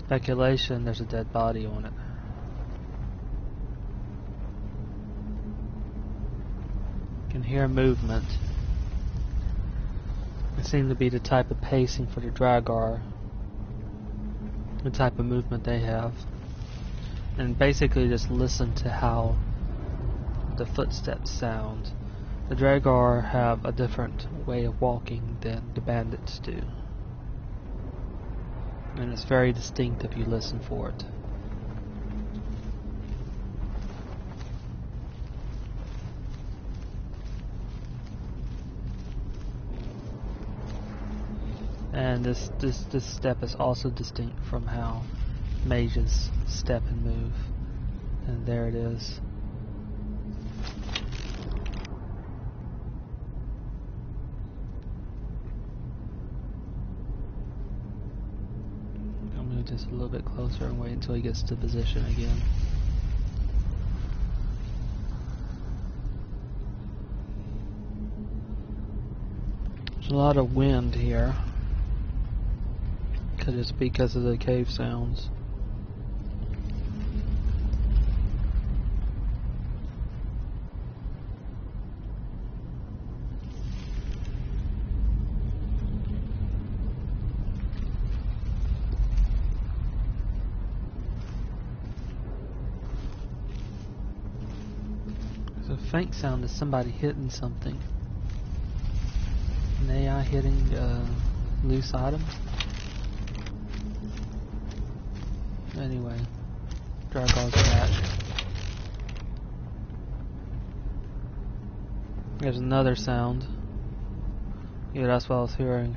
Speculation, there's a dead body on it. You can hear movement. It seemed to be the type of pacing for the Dragar, the type of movement they have. And basically just listen to how the footsteps sound. The Dragar have a different way of walking than the bandits do. And it's very distinct if you listen for it. And this step is also distinct from how mages step and move. And there it is. I'll move just a little bit closer and wait until he gets to position again. There's a lot of wind here. Could just be because of the cave sounds. There's a faint sound of somebody hitting something. An AI hitting a loose item. Anyway, Dragar's back. There's another sound. Yeah, that's what I was hearing.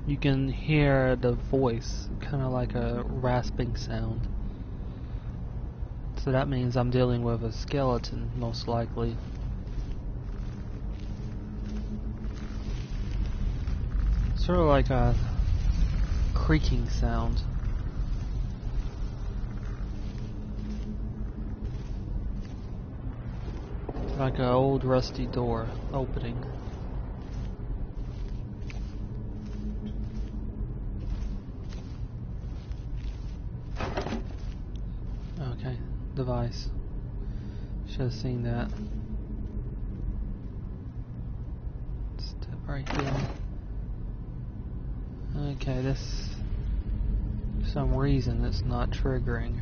You can hear the voice, kind of like a rasping sound. So that means I'm dealing with a skeleton, most likely. Sort of like a creaking sound. Like an old rusty door opening. Okay, device. Should have seen that. Step right here. Okay, this, for some reason, it's not triggering.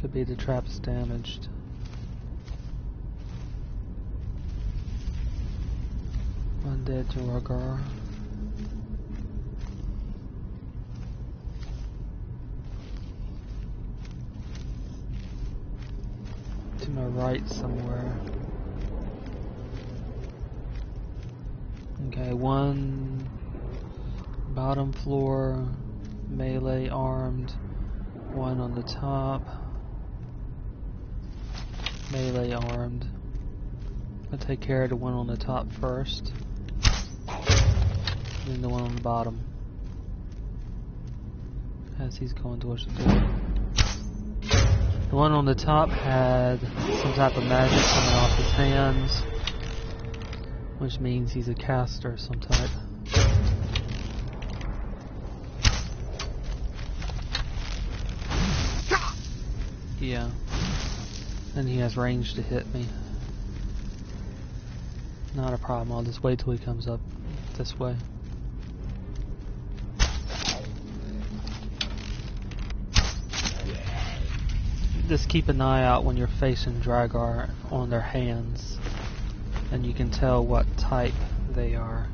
Could be the trap's damaged. Undead Dragar. To my right somewhere. Okay, one bottom floor, melee armed, one on the top, melee armed. I'll take care of the one on the top first, then the one on the bottom, as he's going towards the door. The one on the top had some type of magic coming off his hands, which means he's a caster of some type. Yeah. And he has range to hit me. Not a problem, I'll just wait till he comes up this way. Just keep an eye out when you're facing Dragar on their hands, and you can tell what type they are.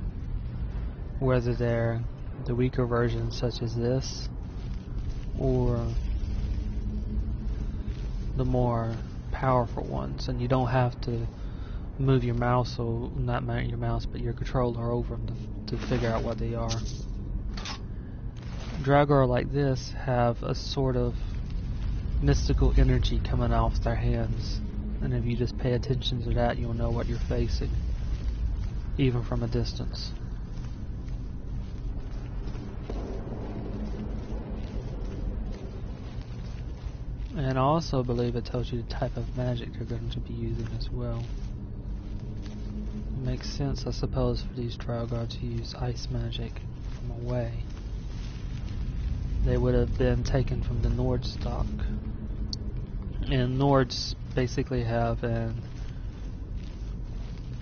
Whether they're the weaker versions such as this, or the more powerful ones. And you don't have to move your mouse, or not your mouse, but your controller over them to figure out what they are. Dragar like this have a sort of mystical energy coming off their hands, and if you just pay attention to that, you'll know what you're facing, even from a distance. And I also believe it tells you the type of magic they're going to be using as well. makes sense, I suppose, for these Draugr to use ice magic from away. They would have been taken from the Nord stock. And Nords basically have an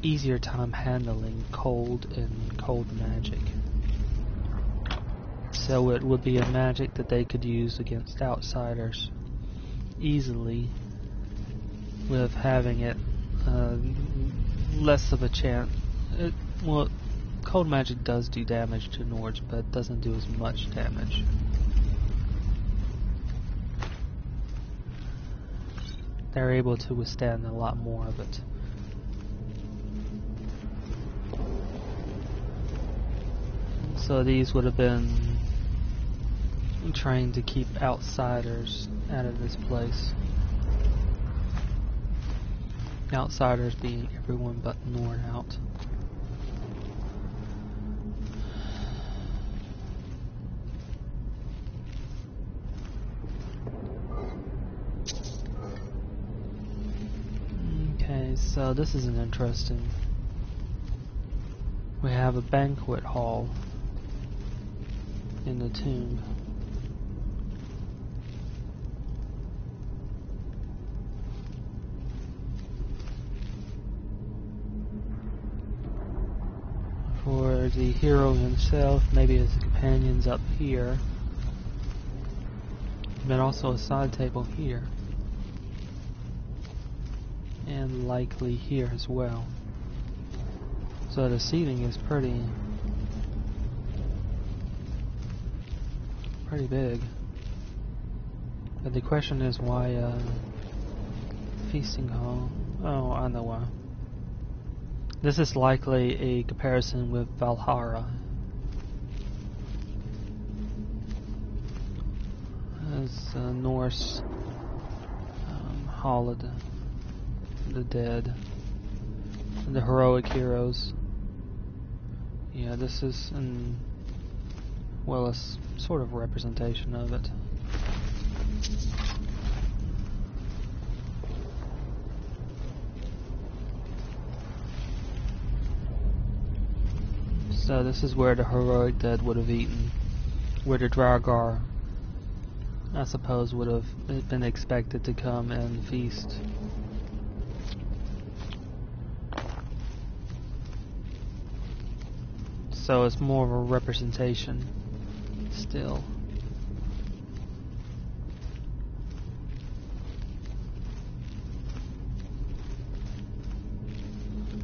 easier time handling cold and cold magic. So it would be a magic that they could use against outsiders easily, with having it less of a chance. Well, cold magic does do damage to Nords, but it doesn't do as much damage. They're able to withstand a lot more of it. So these would have been trained to keep outsiders out of this place. Outsiders being everyone but Nord out. Okay, so this is an interesting. We have a banquet hall in the tomb. For the hero himself, maybe his companions up here, but also a side table here, and likely here as well. So the seating is pretty big. But the question is why feasting hall? Oh, I know why. This is likely a comparison with Valhalla. As Norse Hall of the Dead, the heroic heroes. Yeah, this is well, a sort of representation of it. So this is where the heroic dead would have eaten, where the Draugr, I suppose, would have been expected to come and feast. So it's more of a representation still.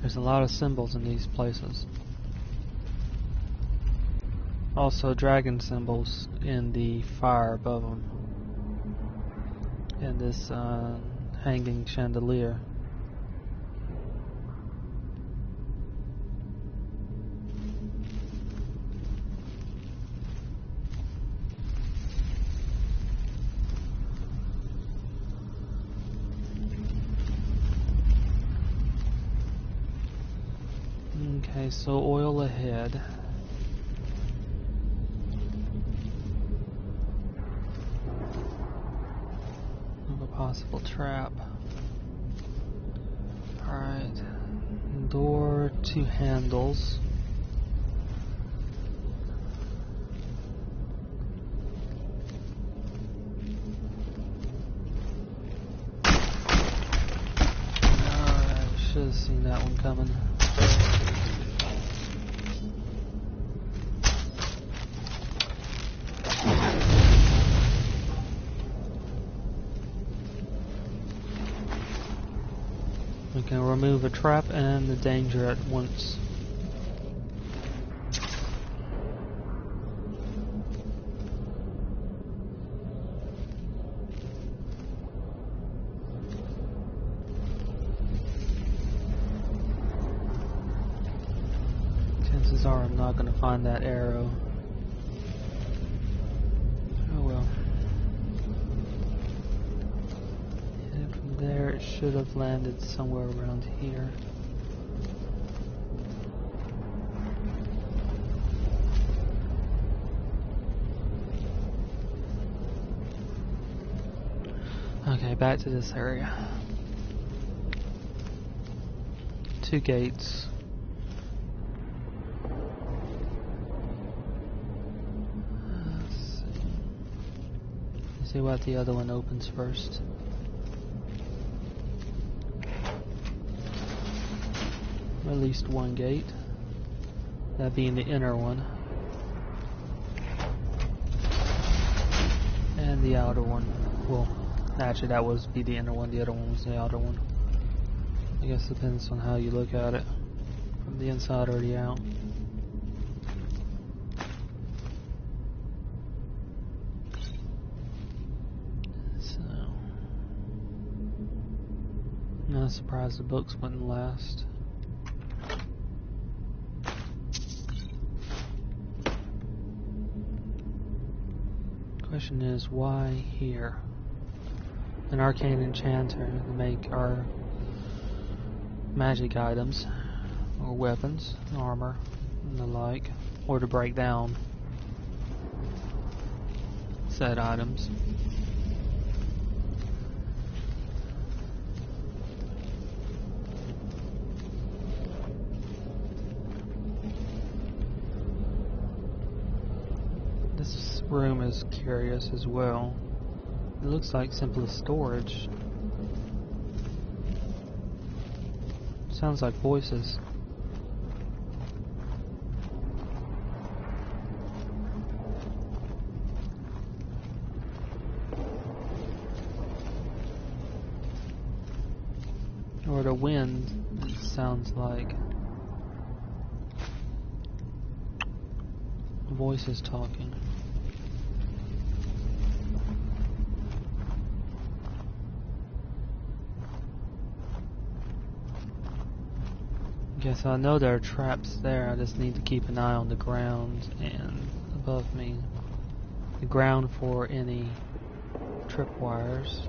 There's a lot of symbols in these places. Also dragon symbols in the fire above them. And this hanging chandelier. Okay, so oil ahead. Of a possible trap. Alright. Door, 2 handles. Alright, should have seen that one coming. We can remove a trap and the danger at once. Chances are I'm not going to find that arrow. Oh well. There, it should have landed somewhere around here. Okay, back to this area. 2 gates. See what the other one opens first. At least one gate. That being the inner one. And the outer one. Well, actually that would be the inner one, the other one was the outer one. I guess it depends on how you look at it. From the inside or the out. So, not surprised the books wouldn't last. Question is, why here? An arcane enchanter to make our magic items, or weapons, armor, and the like, or to break down said items. This room is curious as well. It looks like simply storage. Sounds like voices. Or the wind, it sounds like. Voices talking. Guess I know there are traps there. I just need to keep an eye on the ground and above me. The ground for any tripwires.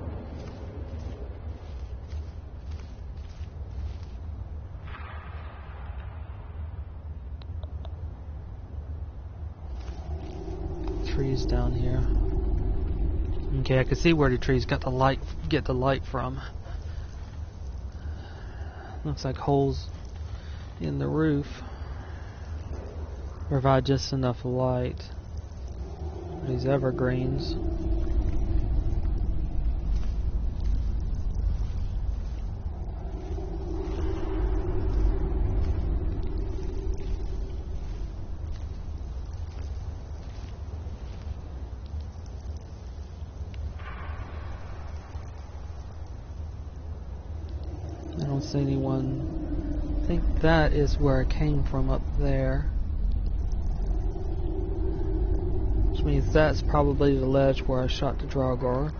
Trees down here. Okay, I can see where the trees get the light from. Looks like holes in the roof provide just enough light. These evergreens. I don't see anyone. I think that is where it came from up there. Which means that's probably the ledge where I shot the Draugr.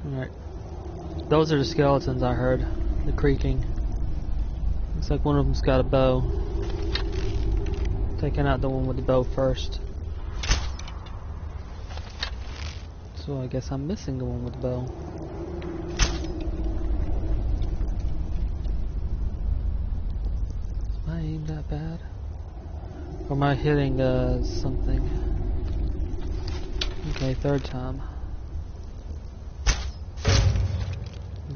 Alright. Those are the skeletons I heard. The creaking. Looks like one of them's got a bow. Taking out the one with the bow first. So I guess I'm missing the one with the bow. Am I aiming that bad? Or am I hitting something? Okay, third time.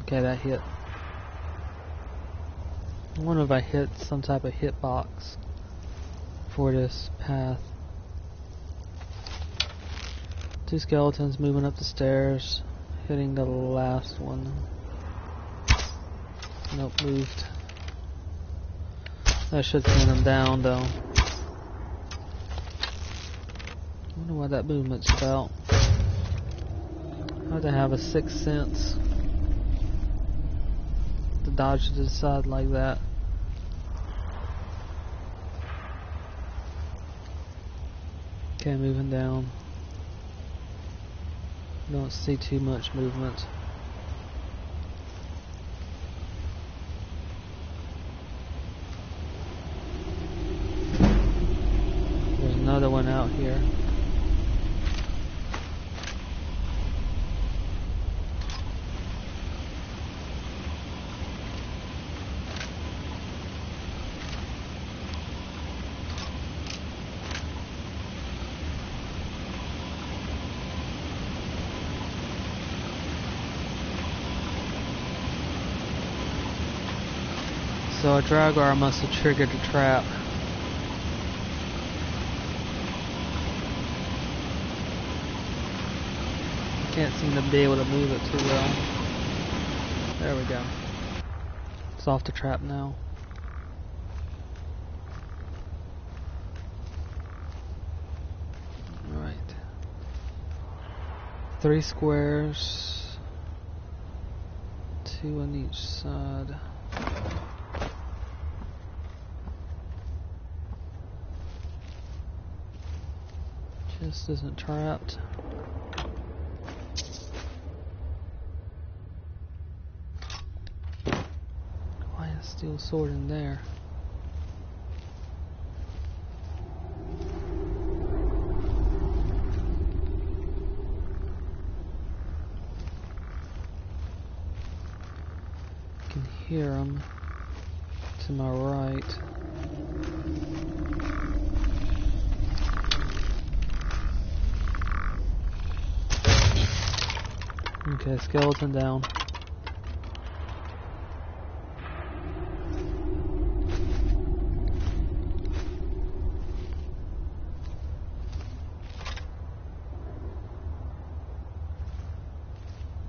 Okay, that hit. I wonder if I hit some type of hitbox for this path. Two skeletons moving up the stairs, hitting the last one. Nope, moved. That should send them down though. I wonder what that movement's about. Hard to have a sixth sense to dodge to the side like that. Okay, moving down. Don't see too much movement. There's another one out here. So a Draugr must have triggered the trap. can't seem to be able to move it too well. There we go. It's off the trap now. Alright. 3 squares. 2 on each side. Chest isn't trapped. Why is steel sword in there? I can hear them to my right. Okay, skeleton down.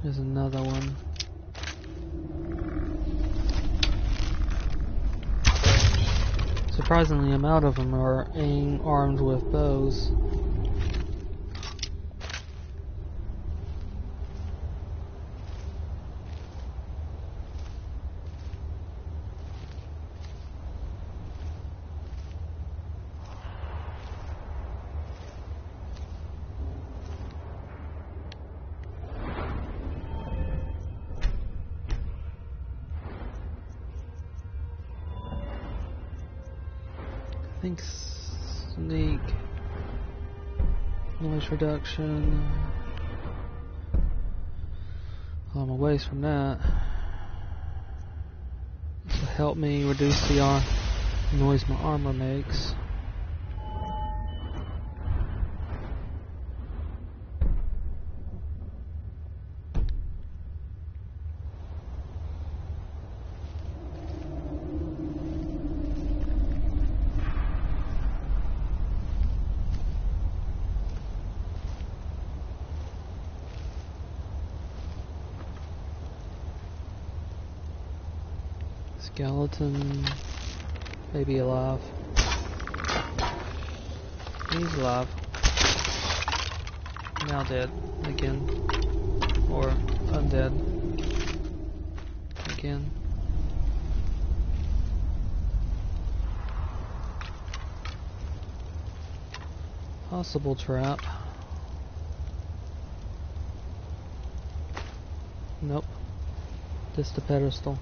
There's another one. Surprisingly, amount of them are armed with bows. I think sneak, noise reduction. I'm a ways from that. This will help me reduce the noise my armor makes. Skeleton, maybe alive. He's alive. Now dead again, or undead again. Possible trap. Nope. Just a pedestal.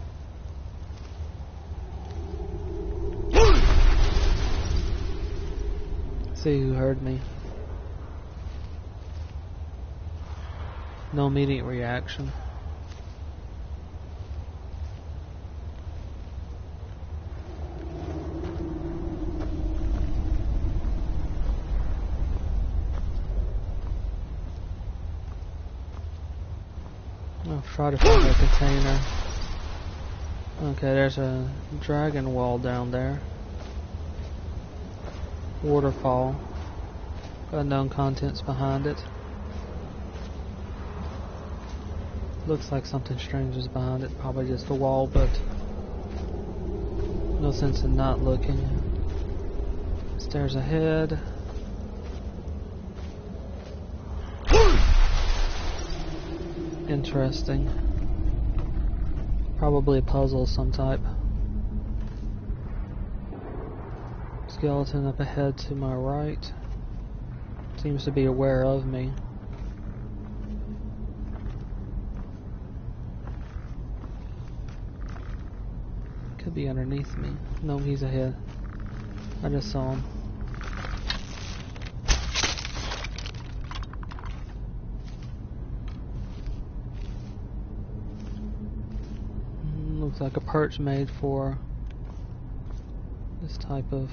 See who heard me. No immediate reaction. I'll try to find a container. Okay, there's a dragon wall down there. Waterfall. Unknown contents behind it. Looks like something strange is behind it. Probably just a wall, but no sense in not looking. Stairs ahead. Interesting. Probably a puzzle of some type. Skeleton up ahead to my right. Seems to be aware of me. Could be underneath me. No, he's ahead. I just saw him. Looks like a perch made for this type of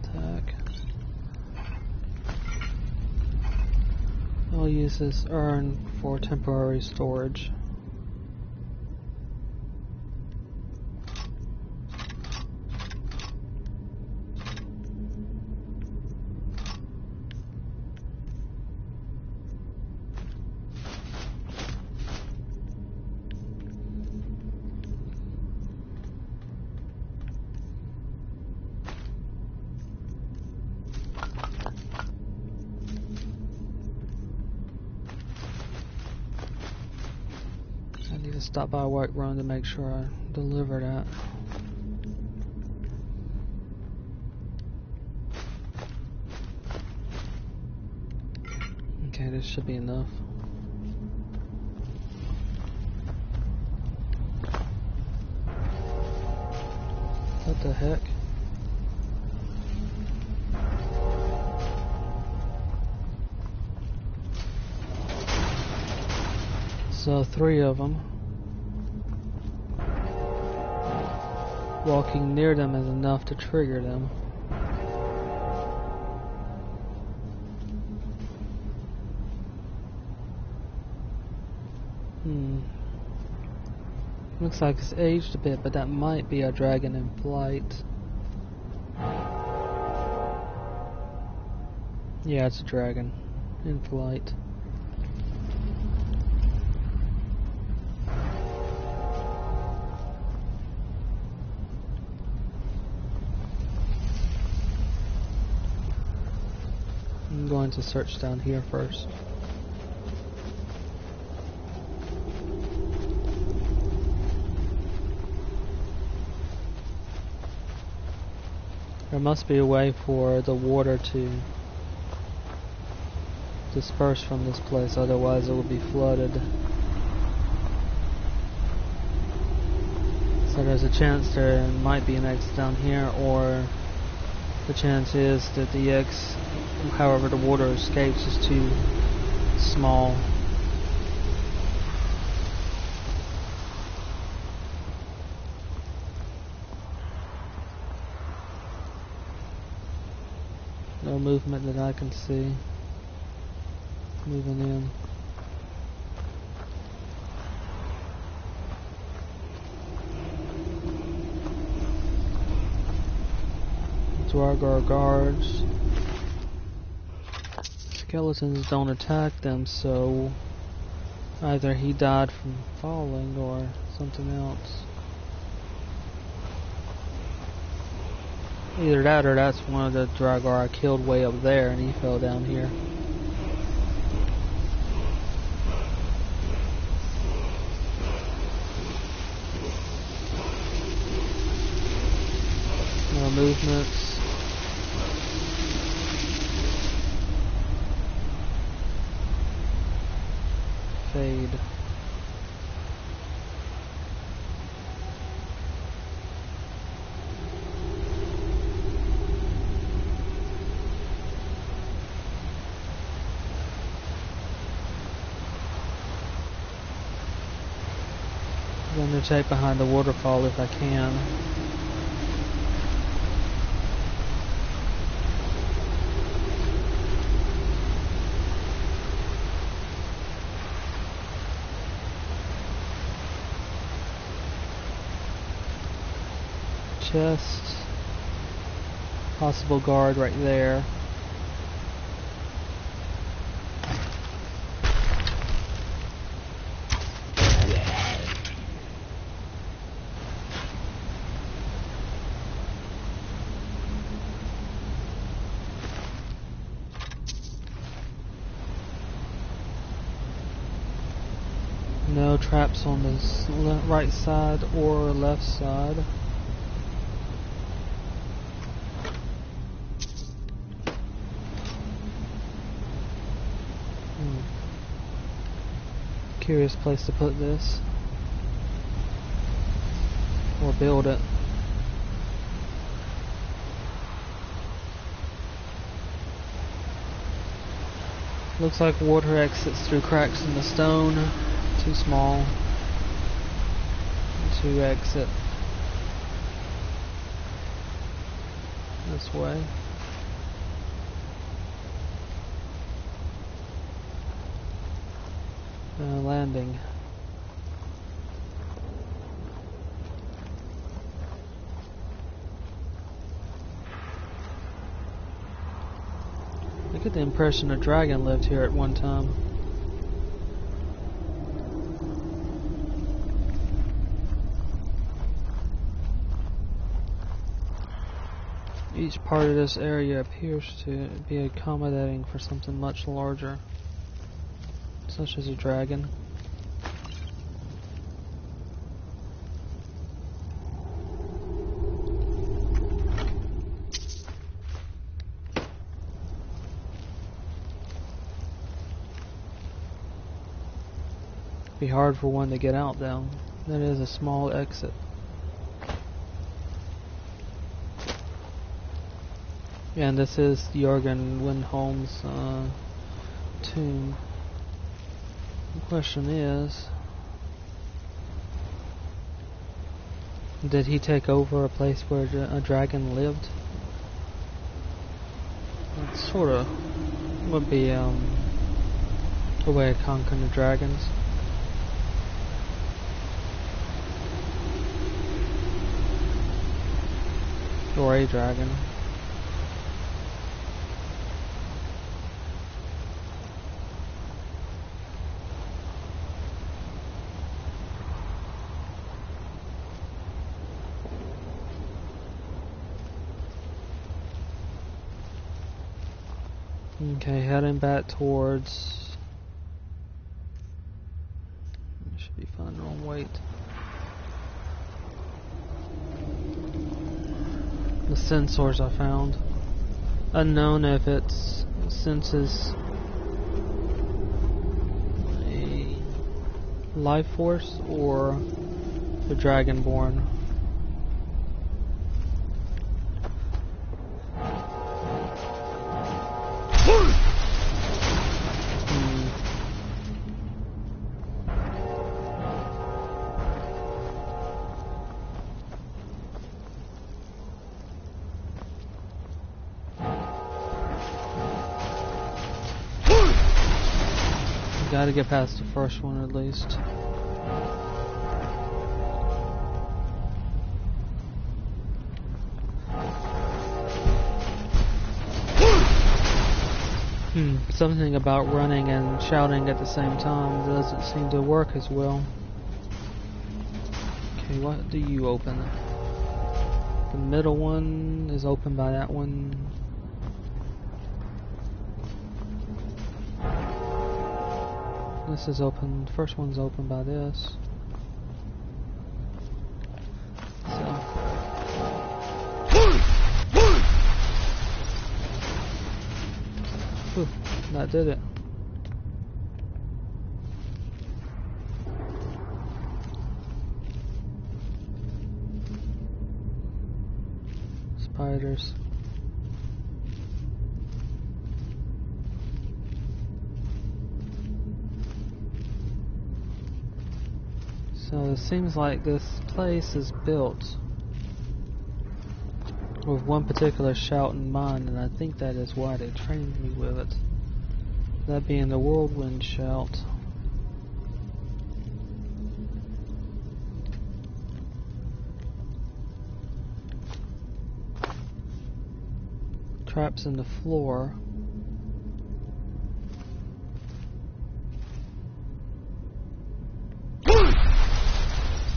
attack. I'll use this urn for temporary storage. Just stop by White Run to make sure I deliver that. Okay, this should be enough. What the heck? So 3 of them. Walking near them is enough to trigger them. Looks like it's aged a bit, but that might be a dragon in flight. Yeah, it's a dragon in flight. I'm going to search down here first. There must be a way for the water to disperse from this place, otherwise it would be flooded. So there's a chance there might be an exit down here, or the chance is that the exit, however the water escapes, is too small. No movement that I can see. Moving in. Dwargar guards. Skeletons don't attack them, so either he died from falling or something else. Either that or that's one of the Dragar I killed way up there and he fell down here. No movements. Fade. I'm going to take behind the waterfall if I can. Chest. Possible guard right there. No traps on the right side or left side. Curious place to put this. Or build it. Looks like water exits through cracks in the stone. Too small to exit this way. Landing. I get the impression a dragon lived here at one time. Each part of this area appears to be accommodating for something much larger, such as a dragon. Be hard for one to get out though. That is a small exit. Yeah, and this is Jörgen Windholm's tomb. The question is, did he take over a place where a dragon lived? That sort of would be a way of conquering the dragons. Or a dragon. Okay, heading back towards... Should be fine, wrong weight. The sensors I found. Unknown if it senses a life force or the dragonborn. Gotta get past the first one at least. Something about running and shouting at the same time doesn't seem to work as well. Okay, what do you open? The middle one is opened by that one. This is open. The first one's open by this. So. Whew, that did it. Spiders. So it seems like this place is built with one particular shout in mind, and I think that is why they trained me with it. That being the whirlwind shout. Traps in the floor.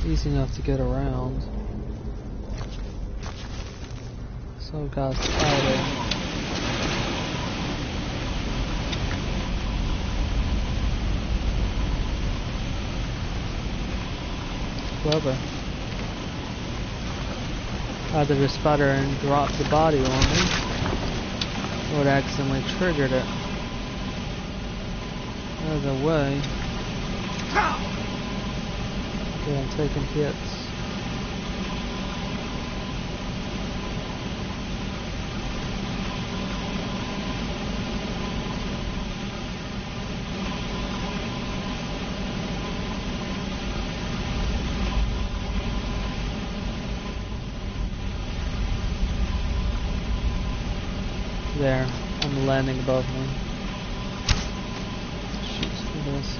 Easy enough to get around. So got spider. Clever. Either the spider and dropped the body on me, or it accidentally triggered it. Either way. Okay, I'm taking hits. There, I'm landing above me. Shoots for this.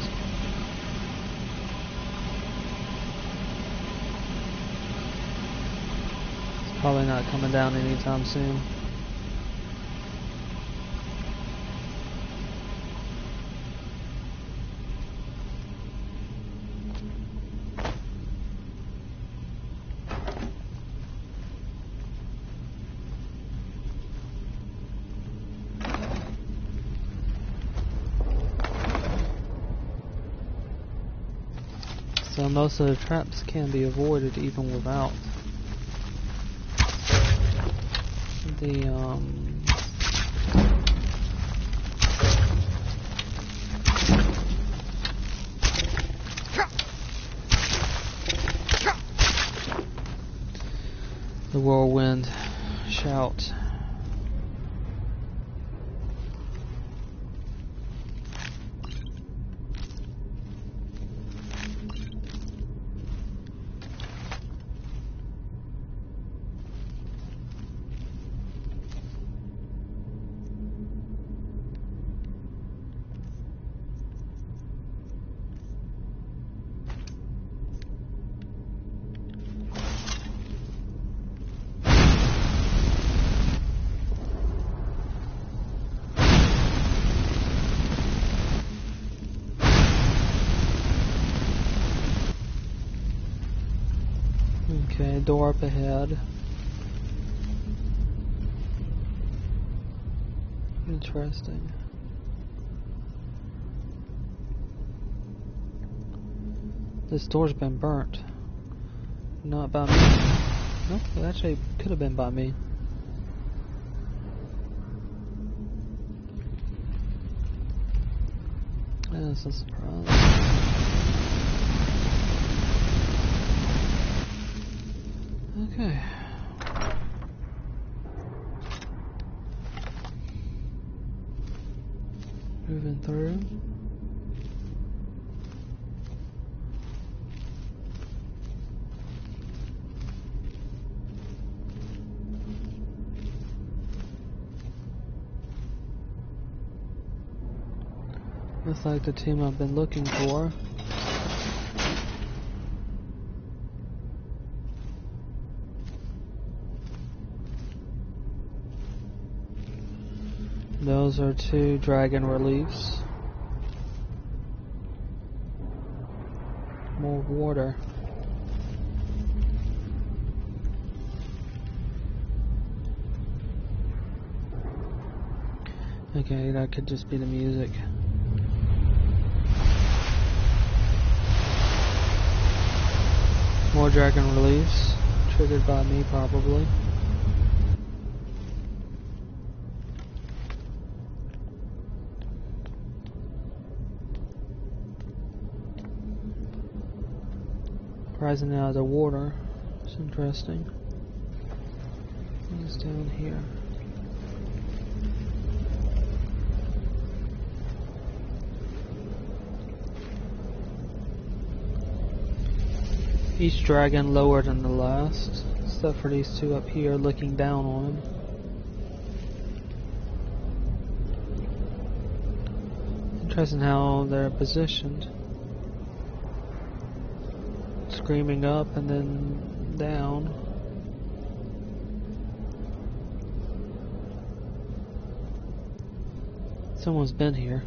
Probably not coming down anytime soon. So most of the traps can be avoided even without the The whirlwind shout. Okay, door up ahead. Interesting. This door's been burnt. Not by me. Nope, it actually could have been by me. That's a surprise. Okay. Moving through. Looks like the team I've been looking for. Those are 2 dragon reliefs. More water. Okay, that could just be the music. More dragon reliefs, triggered by me probably. Rising out of the water. It's interesting. What's down here? Each dragon lower than the last, except for these 2 up here looking down on him. Interesting how they're positioned. Screaming up and then down. Someone's been here.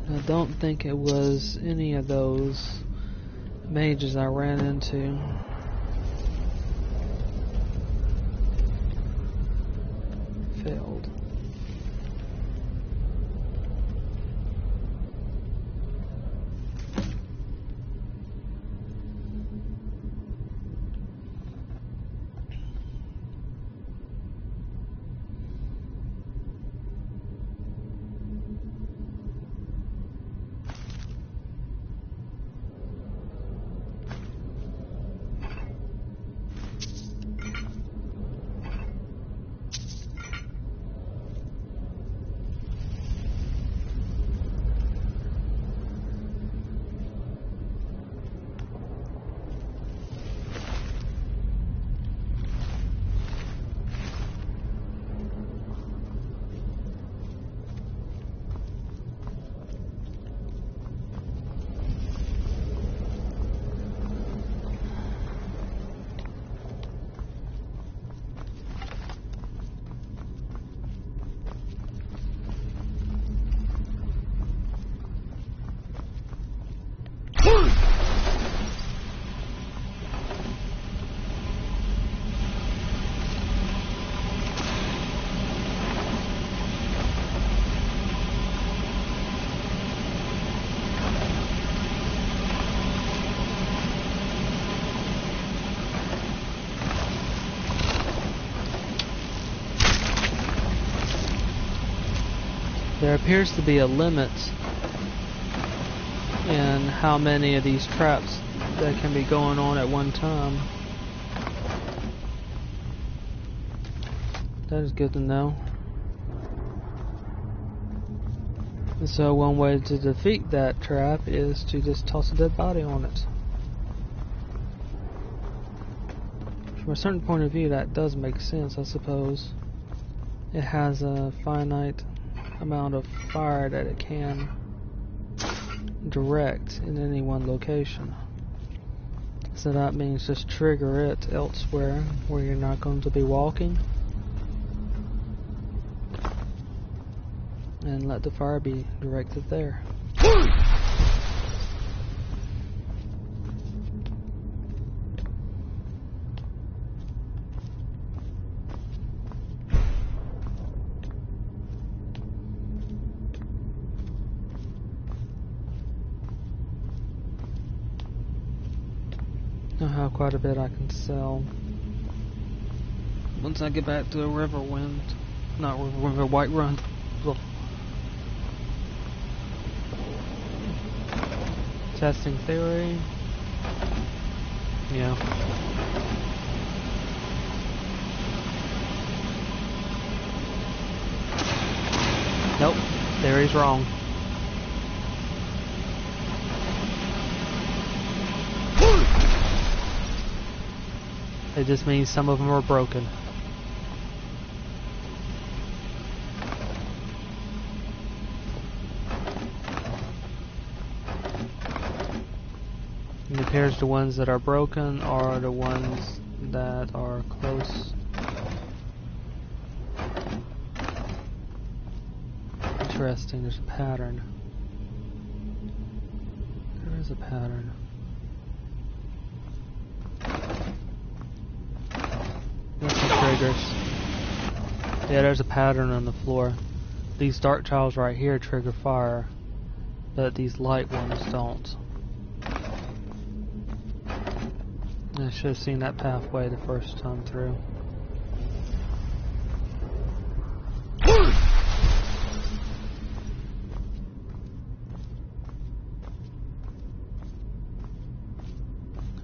I don't think it was any of those mages I ran into. Failed. There appears to be a limit in how many of these traps that can be going on at one time. That is good to know. And so one way to defeat that trap is to just toss a dead body on it. From a certain point of view, that does make sense, I suppose. It has a finite amount of fire that it can direct in any one location. So that means just trigger it elsewhere where you're not going to be walking. And let the fire be directed there. I have quite a bit I can sell once I get back to the Riverwind. Not Riverwind, Whiterun. Ugh. Testing theory. Yeah. Nope. Theory's wrong. It just means some of them are broken. It appears the ones that are broken are the ones that are close. Interesting, there's a pattern. There is a pattern. There's some triggers. Yeah, there's a pattern on the floor. These dark tiles right here trigger fire, but these light ones don't. I should have seen that pathway the first time through.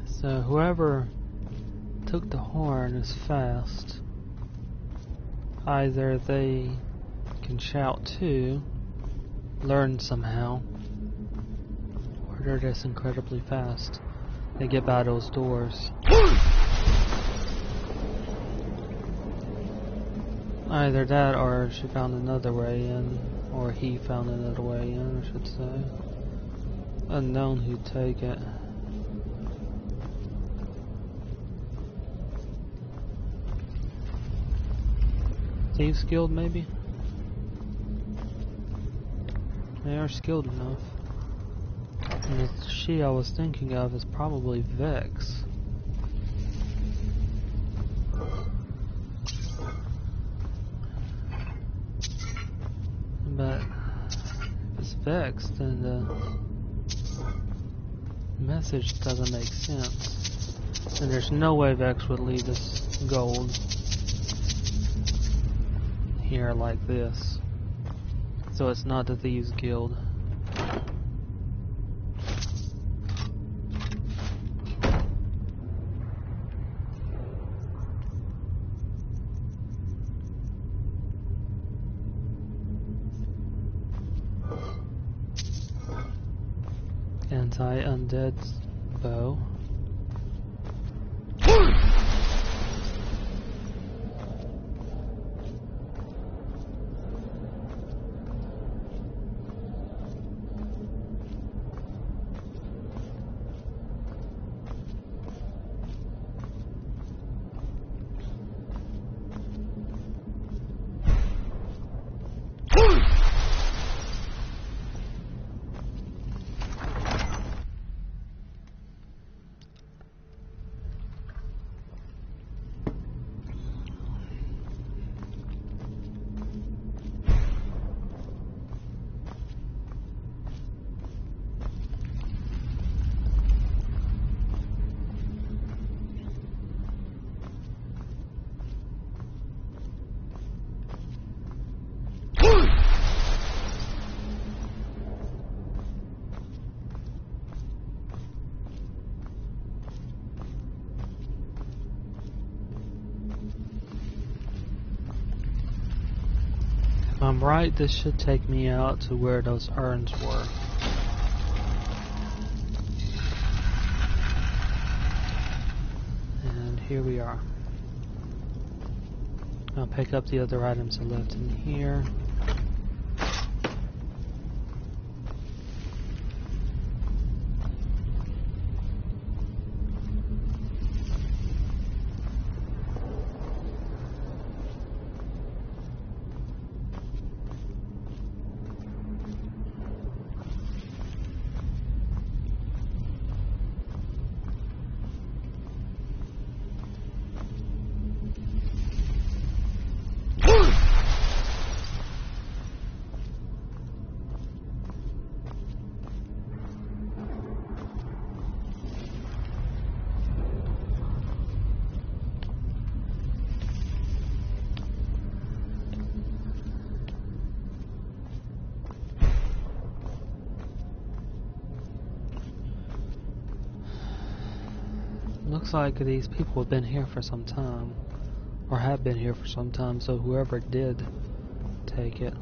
So whoever took the horn is fast. Either they can shout too, learn somehow, or they're just incredibly fast. They get by those doors. Either that or she found another way in, or he found another way in, I should say. Unknown who'd take it. Thieves Guild, maybe? They are skilled enough. And the she I was thinking of is probably Vex. But if it's Vex, then the message doesn't make sense. And there's no way Vex would leave this gold here like this. So it's not the Thieves Guild. Anti-undead bow. If I'm right, this should take me out to where those urns were. And here we are. I'll pick up the other items I left in here. Looks like these people have been here for some time, or have been here for some time, so whoever did take it,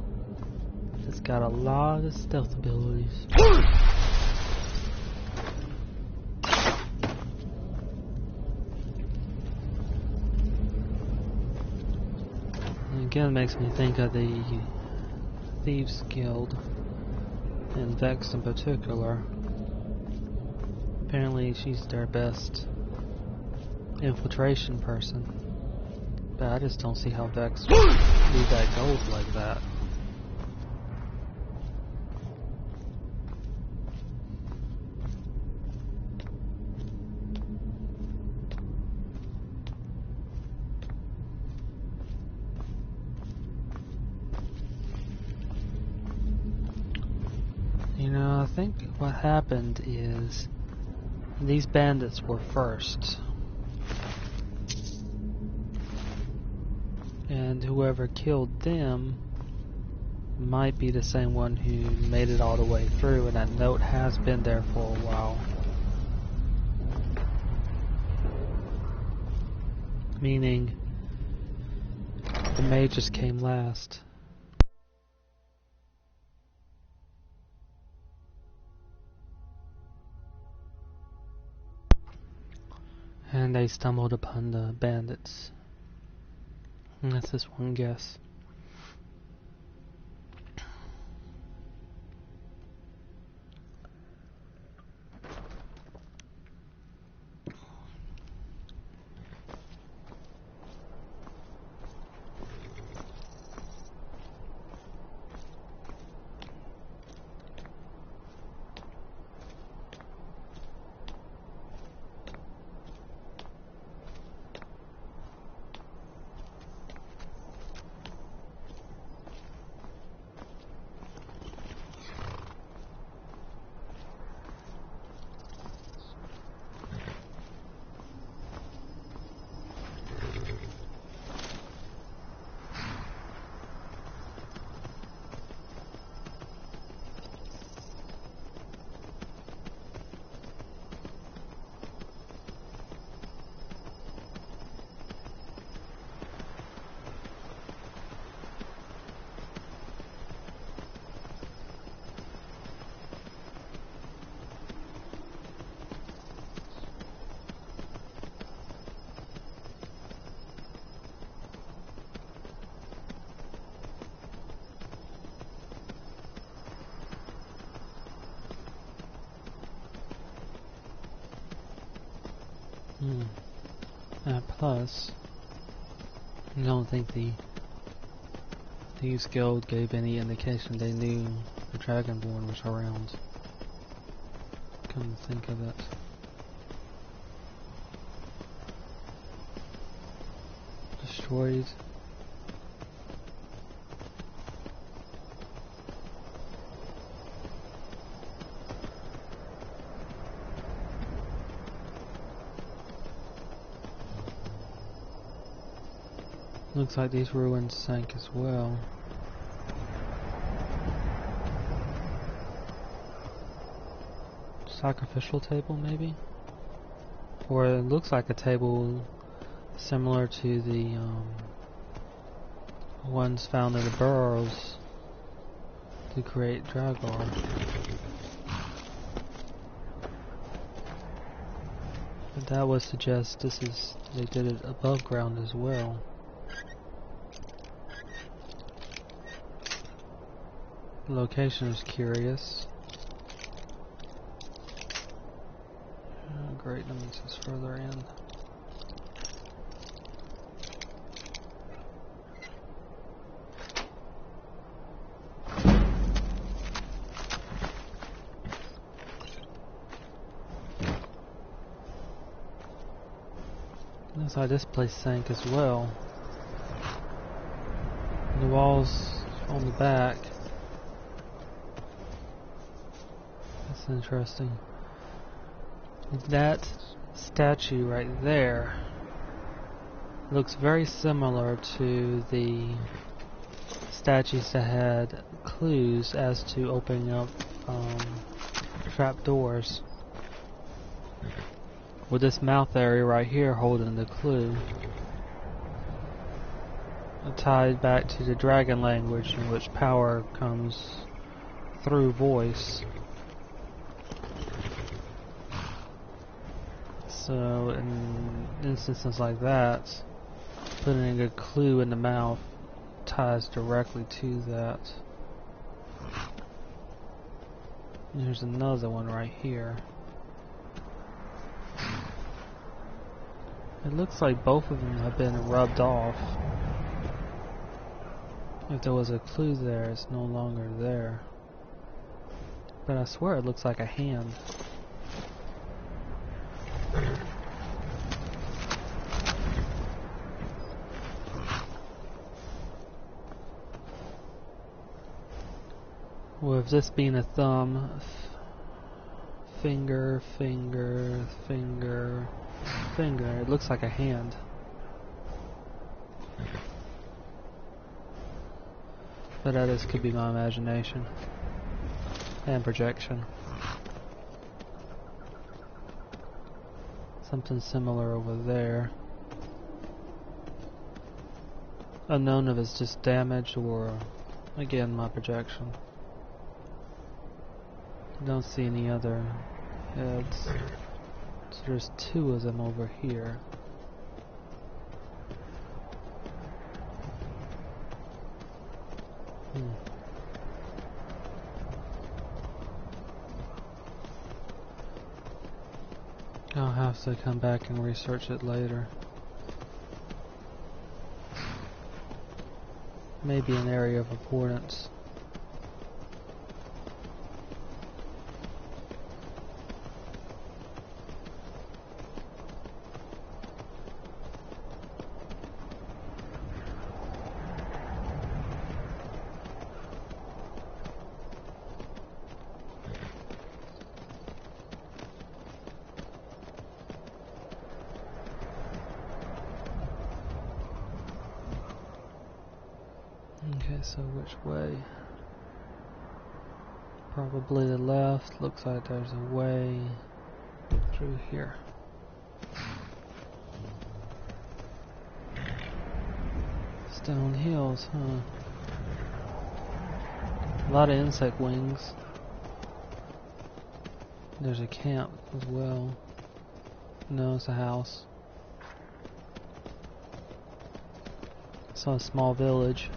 it's got a lot of stealth abilities. And again, it makes me think of the Thieves Guild, and Vex in particular. Apparently she's their best infiltration person, but I just don't see how Vex would leave that gold like that. You know, I think what happened is these bandits were first. And whoever killed them might be the same one who made it all the way through, and that note has been there for a while. Meaning, the mages came last. And they stumbled upon the bandits. And that's just one guess. Plus, I don't think the Thieves Guild gave any indication they knew the Dragonborn was around. Come to think of it. Destroyed. Looks like these ruins sank as well. Sacrificial table, maybe? Or it looks like a table similar to the ones found in the burrows to create Dragar. But that would suggest they did it above ground as well. The location is curious. Oh, great, that means it's further in. Looks like this place sank as well. And the walls on the back. That's interesting. That statue right there looks very similar to the statues that had clues as to opening up trap doors. With this mouth area right here holding the clue. Tied back to the dragon language in which power comes through voice. So in instances like that, putting a clue in the mouth ties directly to that. And here's another one right here. It looks like both of them have been rubbed off. If there was a clue there, it's no longer there. But I swear it looks like a hand. With this being a thumb, finger, finger, finger, finger, it looks like a hand. But that could be my imagination and projection. Something similar over there. Unknown if it's just damage or, again, my projection. Don't see any other heads. So there's two of them over here. I'll have to come back and research it later. Maybe an area of importance. Okay, so which way? Probably the left. Looks like there's a way through here. Stone hills, huh? A lot of insect wings. There's a camp as well. No, it's a house. Saw a small village.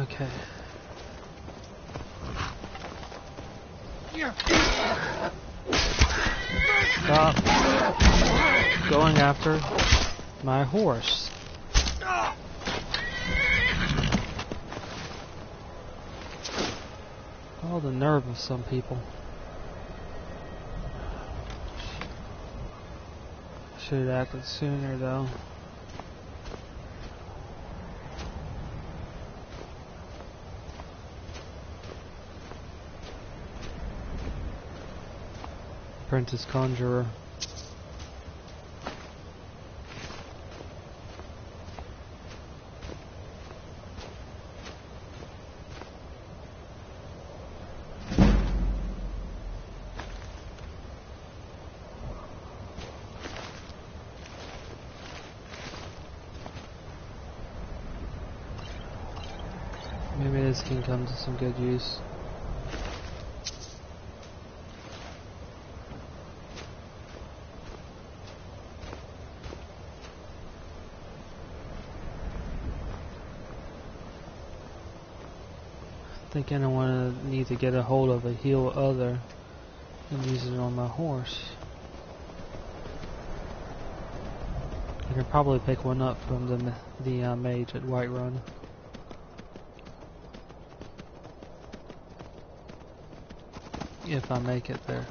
Okay. Stop going after my horse. Oh, the nerve of some people. Should have acted sooner though. Apprentice Conjurer. Maybe this can come to some good use. Thinking I want to need to get a hold of a heal other and use it on my horse. I can probably pick one up from the mage at Whiterun. If I make it there.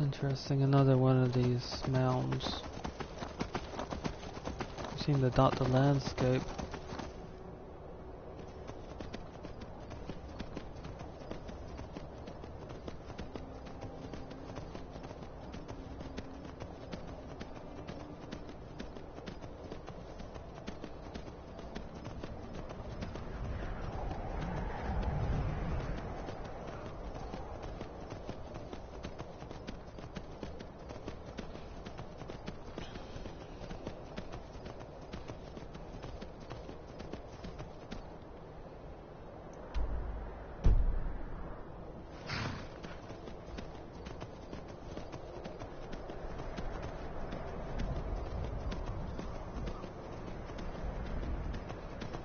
Interesting, another one of these mounds. Seem to dot the landscape.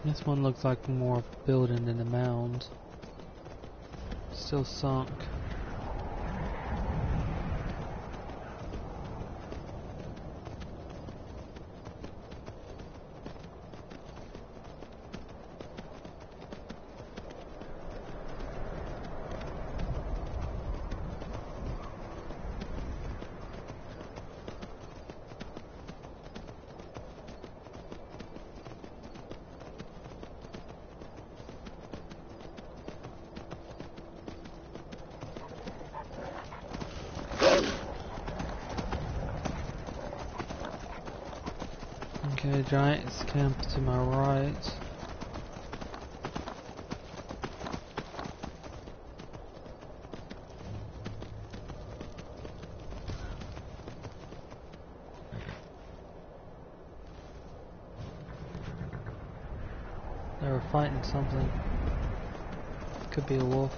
This one looks like more of a building than a mound. Still sunk. Okay, giants camped to my right. They were fighting something. Could be a wolf.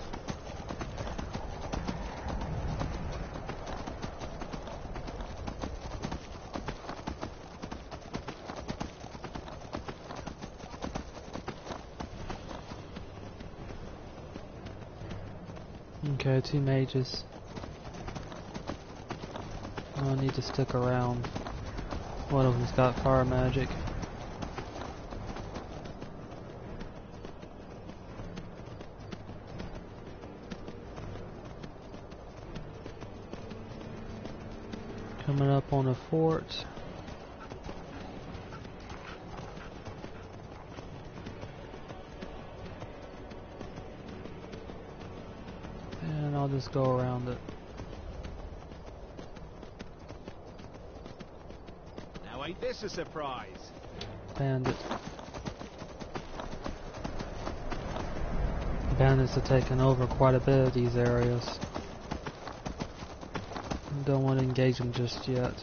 Okay, two mages. I need to stick around. One of them's got fire magic. Coming up on a fort. And I'll just go around it. Now ain't this a surprise? Bandit. Bandits have taken over quite a bit of these areas. Don't want to engage them just yet.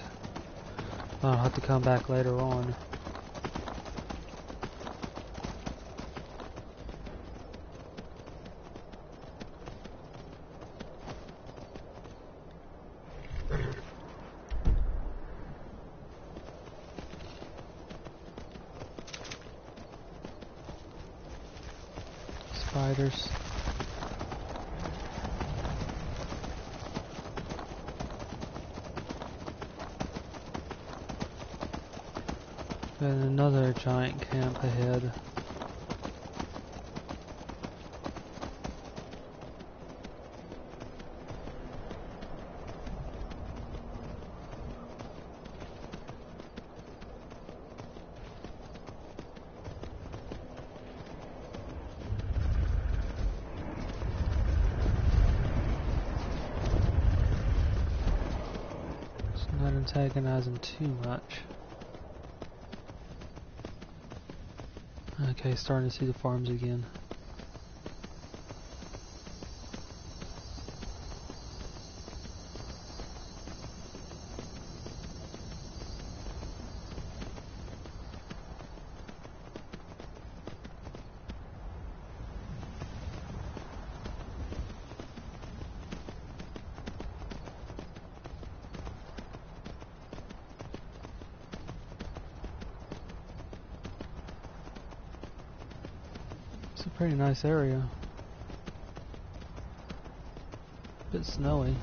I'll have to come back later on. Spiders. And another giant camp ahead. Let's not antagonize them too much. Okay, starting to see the farms again. It's a pretty nice area. A bit snowy.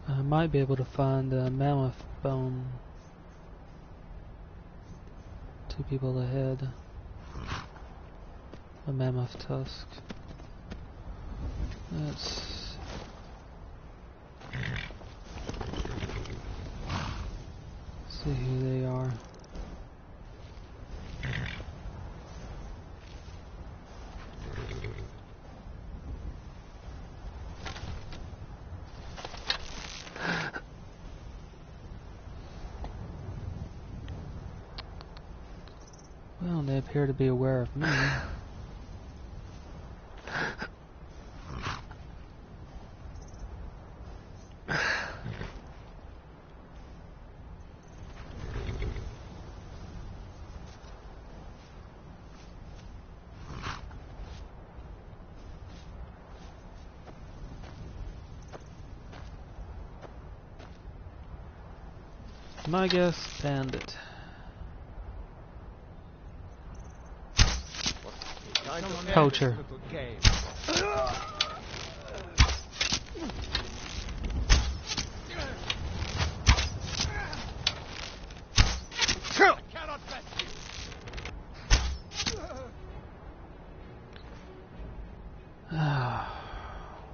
I might be able to find a mammoth bone. 2 people ahead. A mammoth tusk. Let's see who they are. Well, they appear to be aware of me. My guess, bandit. Poacher.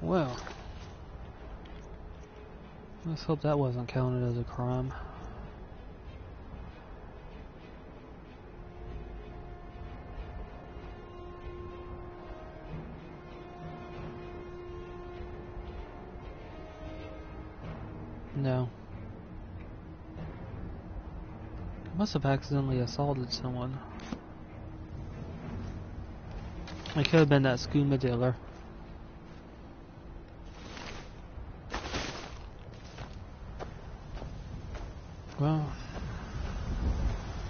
Well, let's hope that wasn't counted as a crime. No. I must have accidentally assaulted someone. It could have been that skooma dealer. Well,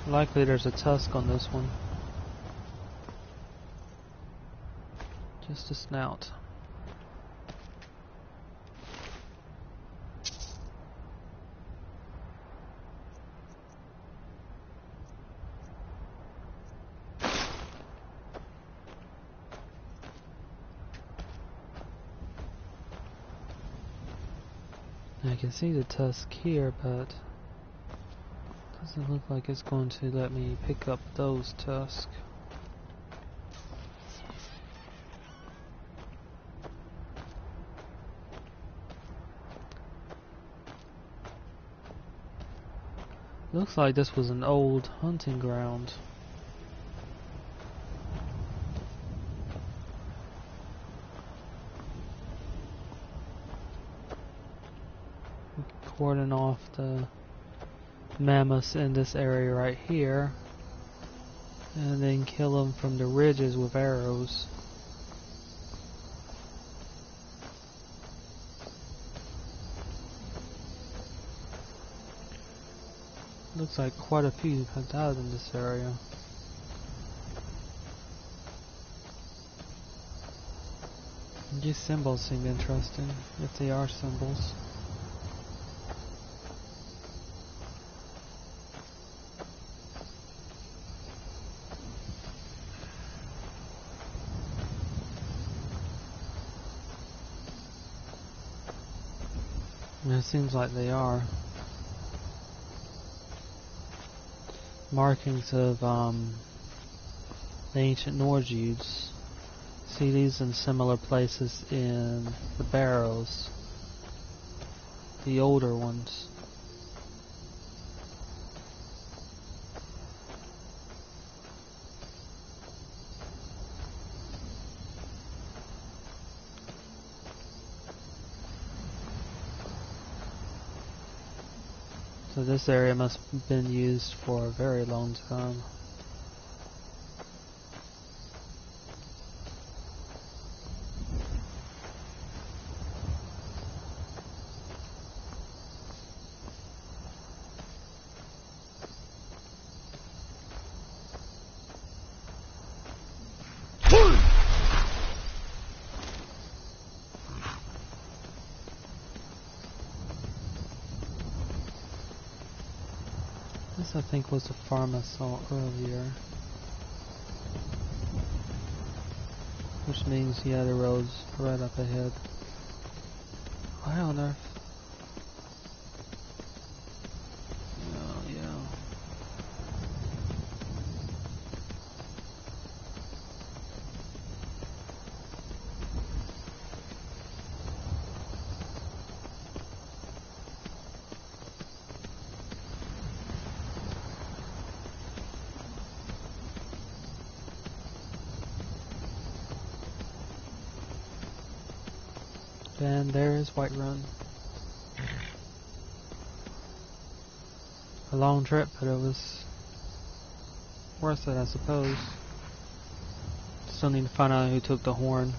likely there's a tusk on this one. Just a snout. I can see the tusk here, but doesn't look like it's going to let me pick up those tusks. Looks like this was an old hunting ground. Cordon off the mammoths in this area right here, and then kill them from the ridges with arrows. Looks like quite a few have died in this area. These symbols seem interesting, if they are symbols. And it seems like they are. Markings of the ancient Norse youths. See these in similar places in the barrows, the older ones. So this area must have been used for a very long time. This I think was the farm I saw earlier. Which means, yeah, the road's right up ahead. Why on earth? Oh, yeah. And there is Whiterun. A long trip, but it was worth it, I suppose. Still need to find out who took the horn.